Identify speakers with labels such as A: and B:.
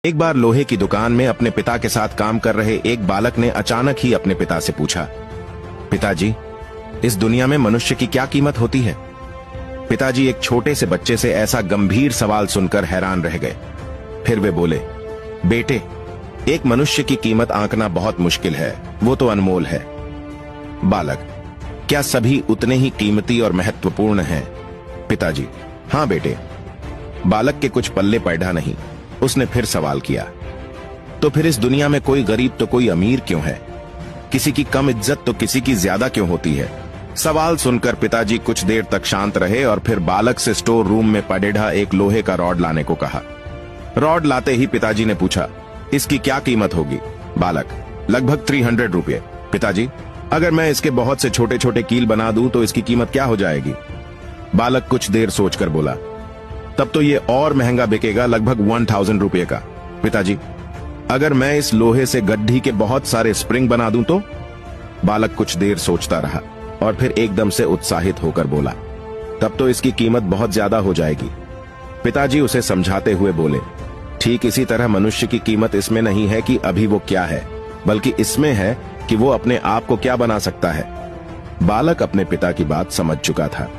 A: एक बार लोहे की दुकान में अपने पिता के साथ काम कर रहे एक बालक ने अचानक ही अपने पिता से पूछा, पिताजी, इस दुनिया में मनुष्य की क्या कीमत होती है? पिताजी एक छोटे से बच्चे से ऐसा गंभीर सवाल सुनकर हैरान रह गए। फिर वे बोले, बेटे, एक मनुष्य की कीमत आंकना बहुत मुश्किल है, वो तो अनमोल है। बालक, क्या सभी उतने ही कीमती और महत्वपूर्ण हैं? पिताजी, हाँ बेटे। बालक के कुछ पल्ले पड़ा नहीं। उसने फिर सवाल किया, तो फिर इस दुनिया में कोई गरीब तो कोई अमीर क्यों है? किसी की कम इज्जत तो किसी की ज्यादा क्यों होती है? सवाल सुनकर पिताजी कुछ देर तक शांत रहे और फिर बालक से स्टोर रूम में पड़ेढ़ा एक लोहे का रॉड लाने को कहा। रॉड लाते ही पिताजी ने पूछा, इसकी क्या कीमत होगी? बालक, लगभग 300 रुपये। पिताजी, अगर मैं इसके बहुत से छोटे छोटे कील बना दूं तो इसकी कीमत क्या हो जाएगी? बालक कुछ देर सोचकर बोला, तब तो ये और महंगा बिकेगा, लगभग 1000 रुपये का। पिताजी, अगर मैं इस लोहे से गड्ढी के बहुत सारे स्प्रिंग बना दूं तो? बालक कुछ देर सोचता रहा और फिर एकदम से उत्साहित होकर बोला, तब तो इसकी कीमत बहुत ज्यादा हो जाएगी। पिताजी उसे समझाते हुए बोले, ठीक इसी तरह मनुष्य की कीमत इसमें नहीं है कि अभी वो क्या है, बल्कि इसमें है कि वो अपने आप को क्या बना सकता है। बालक अपने पिता की बात समझ चुका था।